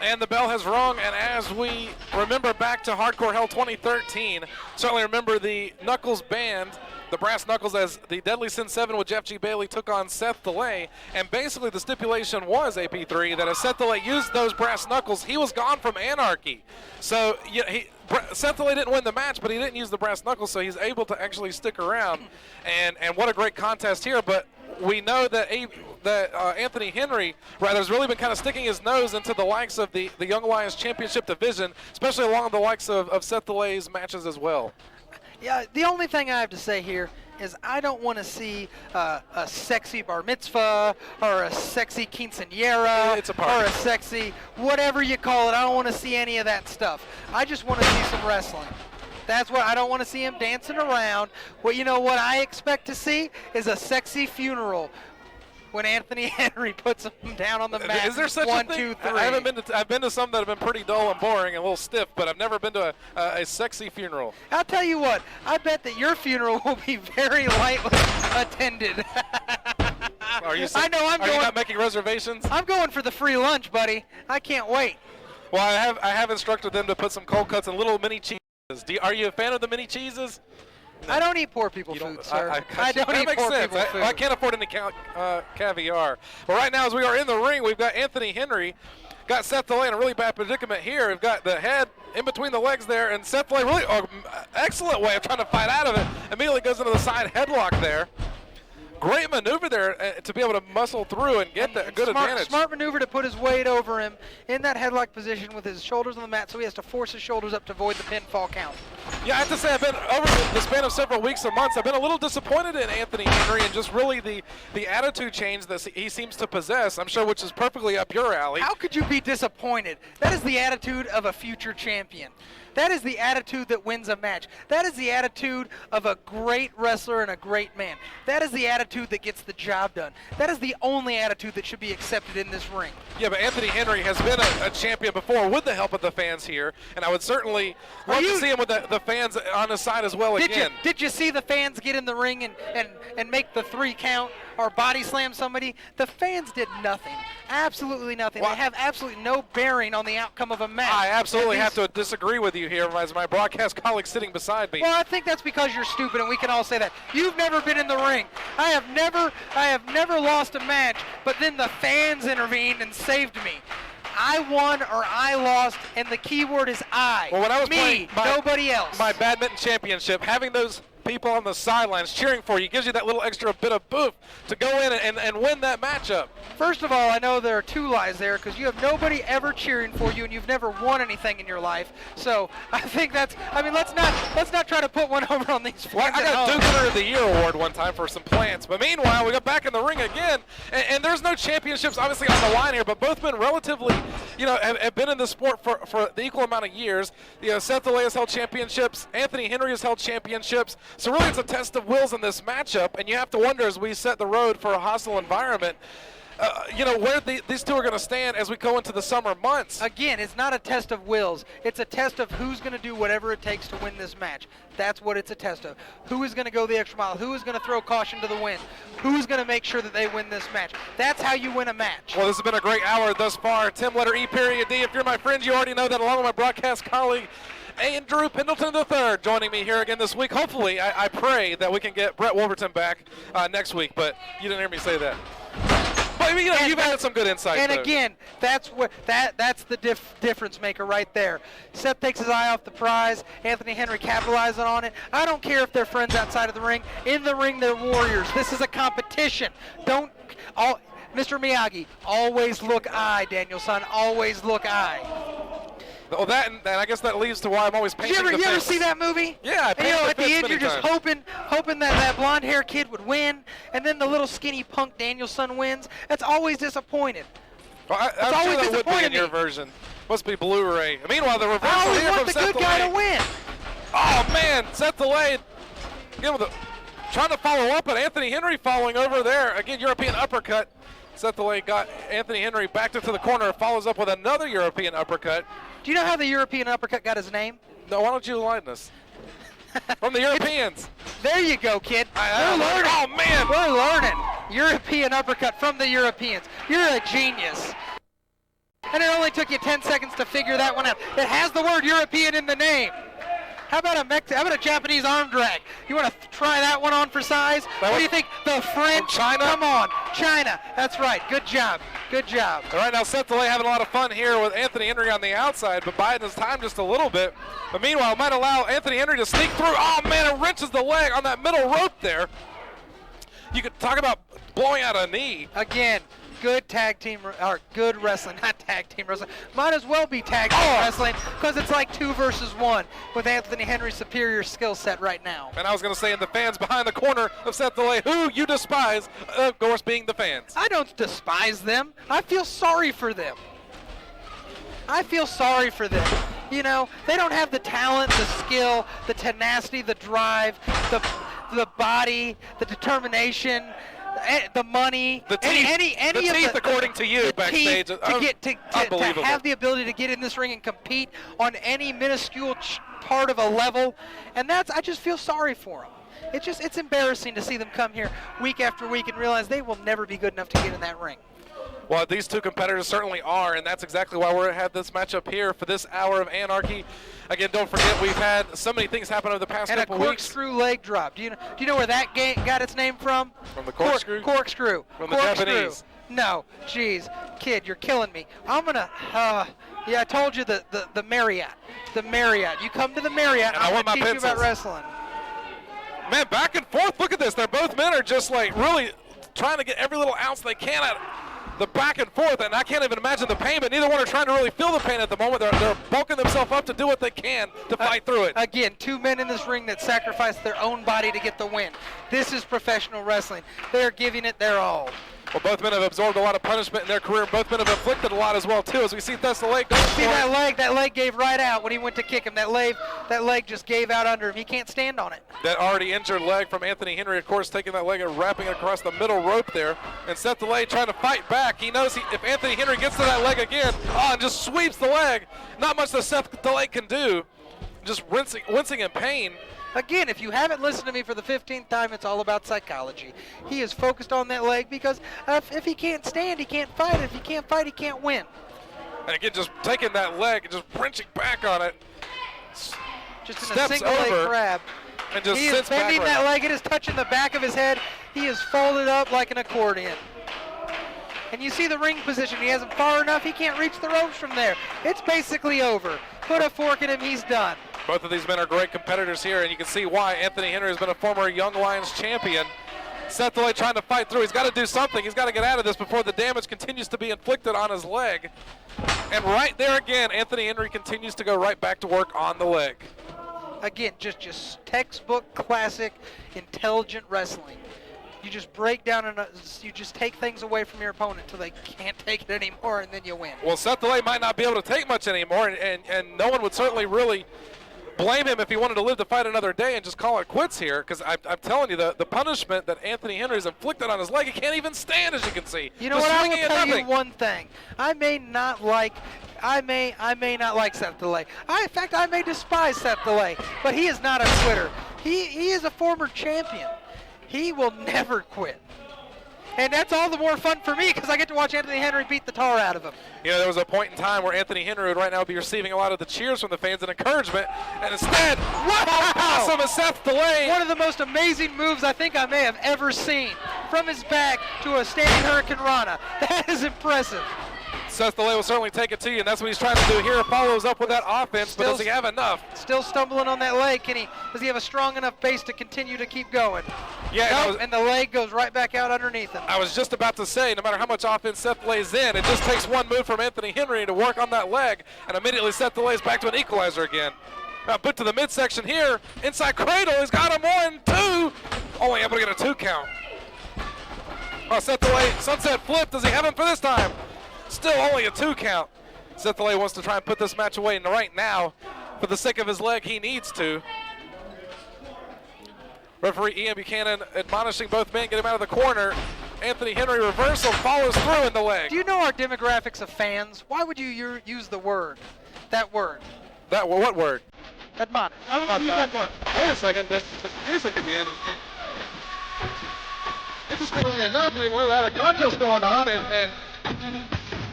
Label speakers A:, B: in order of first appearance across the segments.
A: And the bell has rung, and as we remember back to Hardcore Hell 2013, certainly remember the Knuckles band, the Brass Knuckles, as the Deadly Sin 7 with Jeff G. Bailey took on Seth DeLay, and basically the stipulation was, AP3, that as Seth DeLay used those Brass Knuckles, he was gone from Anarchy. So Seth DeLay didn't win the match, but he didn't use the Brass Knuckles, so he's able to actually stick around, and what a great contest here. But we know that Anthony Henry, has really been kind of sticking his nose into the likes of the Young Lions Championship division, especially along the likes of Seth DeLay's matches as well.
B: Yeah, the only thing I have to say here is I don't want to see a sexy bar mitzvah or a sexy quinceañera or a sexy whatever you call it. I don't want to see any of that stuff. I just want to see some wrestling. That's what I don't want to see him dancing around. Well, you know what I expect to see is a sexy funeral when Anthony Henry puts him down on the mat.
A: Is there such a thing?
B: 1, 2, 3.
A: I haven't been to. I've been to some that have been pretty dull and boring and a little stiff, but I've never been to a sexy funeral.
B: I'll tell you what. I bet that your funeral will be very lightly attended.
A: Are you?
B: I know.
A: Are you not making reservations?
B: I'm going for the free lunch, buddy. I can't wait.
A: Well, I have instructed them to put some cold cuts and little mini cheeses. Are you a fan of the mini cheeses?
B: I don't eat poor people food, sir. I don't eat poor people food.
A: I can't afford any caviar. But right now, as we are in the ring, we've got Anthony Henry, got Seth DeLay in a really bad predicament here. We've got the head in between the legs there, and Seth DeLay really excellent way of trying to fight out of it. Immediately goes into the side headlock there. Great maneuver there to be able to muscle through and get the good advantage.
B: Smart maneuver to put his weight over him in that headlock position with his shoulders on the mat, so he has to force his shoulders up to avoid the pinfall count.
A: Yeah, I have to say, I've been, over the span of several weeks or months, I've been a little disappointed in Anthony Henry and just really the attitude change that he seems to possess, I'm sure, which is perfectly up your alley.
B: How could you be disappointed? That is the attitude of a future champion. That is the attitude that wins a match. That is the attitude of a great wrestler and a great man. That is the attitude that gets the job done. That is the only attitude that should be accepted in this ring.
A: Yeah, but Anthony Henry has been a champion before with the help of the fans here, and I would certainly love to see him with the fans on his side as well again.
B: Did you see the fans get in the ring and make the 3 count or body slam somebody? The fans did nothing. Absolutely nothing.
A: Well,
B: they have absolutely no bearing on the outcome of a match.
A: I absolutely have to disagree with you here as my broadcast colleague sitting beside me.
B: Well, I think that's because you're stupid, and we can all say that. You've never been in the ring. I have never lost a match, but then the fans intervened and saved me. I won or I lost, and the key word is I.
A: Well, when I was
B: me, nobody else.
A: My badminton championship, having those people on the sidelines cheering for you gives you that little extra bit of boof to go in and win that matchup.
B: First of all, I know there are 2 lies there because you have nobody ever cheering for you and you've never won anything in your life. So I think that's, I mean, let's not try to put one over on these fans.
A: Well, I got a Duke of the Year award one time for some plants, but meanwhile we got back in the ring again, and there's no championships obviously on the line here, but both been relatively, have been in the sport for the equal amount of years. Seth DeLay has held championships, Anthony Henry has held championships. So really it's a test of wills in this matchup, and you have to wonder as we set the road for a hostile environment, where these two are going to stand as we go into the summer months.
B: Again, it's not a test of wills. It's a test of who's going to do whatever it takes to win this match. That's what it's a test of. Who is going to go the extra mile? Who is going to throw caution to the wind? Who's going to make sure that they win this match? That's how you win a match.
A: Well, this has been a great hour thus far. Tim, letter E, period D. If you're my friend, you already know that, along with my broadcast colleague, Andrew Pendelton III, joining me here again this week. Hopefully, I pray that we can get Brett Wolverton back next week, but you didn't hear me say that. But you've had some good insight.
B: And again, that's the difference maker right there. Seth takes his eye off the prize. Anthony Henry capitalizing on it. I don't care if they're friends outside of the ring. In the ring, they're warriors. This is a competition. Mr. Miyagi, always look I, Daniel-san. Always look I.
A: Well, and I guess that leads to why I'm always painting the fence.
B: You ever see that movie?
A: Yeah, I painted the
B: at the
A: fence
B: end,
A: many
B: you're just
A: times.
B: hoping that blonde-haired kid would win, and then the little skinny punk Daniel-son wins. That's always disappointed.
A: Well, I'm sure that would be in your version. Must be Blu-ray. Meanwhile, the reversal
B: I always
A: here
B: want
A: from
B: the
A: Seth
B: good guy
A: DeLay.
B: to win.
A: Oh, man, Seth DeLay trying to follow up, and Anthony Henry following over there. Again, European uppercut. Seth DeLay got Anthony Henry backed into the corner, follows up with another European uppercut.
B: Do you know how the European uppercut got his name?
A: No, why don't you enlighten us? From the Europeans.
B: There you go, kid. We're learning.
A: Oh, man.
B: We're learning. European uppercut from the Europeans. You're a genius. And it only took you 10 seconds to figure that one out. It has the word European in the name. How about a Japanese arm drag? You want to try that one on for size? What do you think? The French?
A: China?
B: Come on, China. That's right. Good job. Good job.
A: All right, now Seth DeLay having a lot of fun here with Anthony Henry on the outside, but biding his time just a little bit. But meanwhile, might allow Anthony Henry to sneak through. Oh, man, it wrenches the leg on that middle rope there. You could talk about blowing out a knee.
B: Again, good tag team, or good wrestling, not tag team wrestling. Might as well be tag team wrestling because it's like 2 versus 1 with Anthony Henry's superior skill set right now.
A: And I was going to say, in the fans behind the corner of Seth DeLay, who you despise, of course, being the fans.
B: I don't despise them. I feel sorry for them. I feel sorry for them. You know, they don't have the talent, the skill, the tenacity, the drive, the body, the determination, the money,
A: the teeth,
B: any of
A: teeth, according to you, backstage.
B: To have the ability to get in this ring and compete on any minuscule part of a level, and I just feel sorry for them. It's embarrassing to see them come here week after week and realize they will never be good enough to get in that ring.
A: Well, these two competitors certainly are, and that's exactly why we had this matchup here for this hour of Anarchy. Again, don't forget, we've had so many things happen over the past couple weeks.
B: And a corkscrew leg drop. Do you know where that got its name from?
A: From the corkscrew?
B: Corkscrew.
A: From the Japanese.
B: No, geez, kid, you're killing me. I'm gonna, yeah, I told you the Marriott. The Marriott. You come to the Marriott, and I'm gonna teach you about wrestling.
A: Man, back and forth, look at this. Both men are just like really trying to get every little ounce they can out of the back and forth, and I can't even imagine the pain, but neither one are trying to really feel the pain at the moment. They're bulking themselves up to do what they can to fight through it.
B: Again, 2 men in this ring that sacrifice their own body to get the win. This is professional wrestling. They're giving it their all.
A: Well, both men have absorbed a lot of punishment in their career. Both men have inflicted a lot as well, too, as we see Seth DeLay go.
B: See that leg gave right out when he went to kick him. That leg just gave out under him. He can't stand on it.
A: That already injured leg from Anthony Henry, of course, taking that leg and wrapping it across the middle rope there. And Seth DeLay trying to fight back. He knows if Anthony Henry gets to that leg again, and just sweeps the leg, not much that Seth DeLay can do. Just wincing in pain.
B: Again, if you haven't listened to me for the 15th time, it's all about psychology. He is focused on that leg because if he can't stand, he can't fight. If he can't fight, he can't win.
A: And again, just taking that leg and just wrenching back on it.
B: Just in a single leg grab.
A: And just
B: he is bending that leg. It is touching the back of his head. He is folded up like an accordion. And you see the ring position. He hasn't far enough. He can't reach the ropes from there. It's basically over. Put a fork in him. He's done.
A: Both of these men are great competitors here, and you can see why. Anthony Henry has been a former Young Lions champion. Seth DeLay trying to fight through. He's got to do something. He's got to get out of this before the damage continues to be inflicted on his leg. And right there again, Anthony Henry continues to go right back to work on the leg.
B: Again, just textbook, classic, intelligent wrestling. You just break down and you just take things away from your opponent until they can't take it anymore, and then you win.
A: Well, Seth DeLay might not be able to take much anymore, and no one would certainly really blame him if he wanted to live to fight another day and just call it quits here, because I'm telling you, the punishment that Anthony Henry has inflicted on his leg, he can't even stand, as you can see.
B: You know what, I will tell you one thing. I may not like Seth DeLay. In fact, I may despise Seth DeLay, but he is not a quitter. He is a former champion. He will never quit. And that's all the more fun for me because I get to watch Anthony Henry beat the tar out of him.
A: You know, there was a point in time where Anthony Henry would right now be receiving a lot of the cheers from the fans and encouragement, and instead, what awesome is Seth DeLay?
B: One of the most amazing moves I think I may have ever seen. From his back to a standing Hurricane Rana. That is impressive.
A: Seth DeLay will certainly take it to you, and that's what he's trying to do here. Follows up with that offense, but does he have enough?
B: Still stumbling on that leg. Does he have a strong enough base to continue to keep going?
A: Yeah,
B: nope, and the leg goes right back out underneath him.
A: I was just about to say, no matter how much offense Seth lays in, it just takes one move from Anthony Henry to work on that leg, and immediately Seth DeLay is back to an equalizer again. Now put to the midsection here, inside cradle, he's got him 1, 2, only able to get a 2 count. Oh, Seth DeLay, sunset flip, does he have him for this time? Still only a 2 count. Seth DeLay wants to try and put this match away, and right now, for the sake of his leg, he needs to. Referee Ian Buchanan admonishing both men, get him out of the corner. Anthony Henry reversal follows through in the leg.
B: Do you know our demographics of fans? Why would you use the word, that word?
A: What word?
B: Admonish.
C: Wait a second, here's again. It's just really enough, a lot of contest going on, and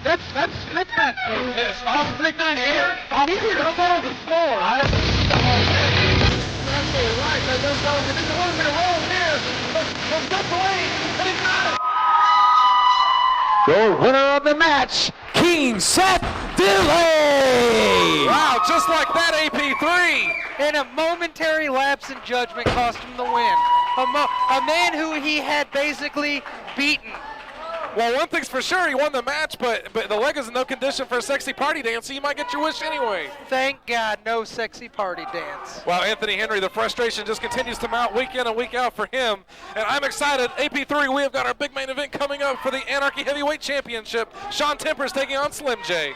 C: that's That's that. Yes. Off 398. Off here. Don't go to the floor. That's right. There's a little bit of roll here. Let's get the lane. And he's got it.
D: The winner of the match, King Seth Dilley!
A: Wow, just like that, AP3.
B: And a momentary lapse in judgment cost him the win. A man who he had basically beaten.
A: Well, one thing's for sure, he won the match, but the leg is in no condition for a sexy party dance, so you might get your wish anyway.
B: Thank God, no sexy party dance.
A: Wow, Anthony Henry, the frustration just continues to mount week in and week out for him. And I'm excited. AP3, we have got our big main event coming up for the Anarchy Heavyweight Championship. Sean Tempers taking on Slim J.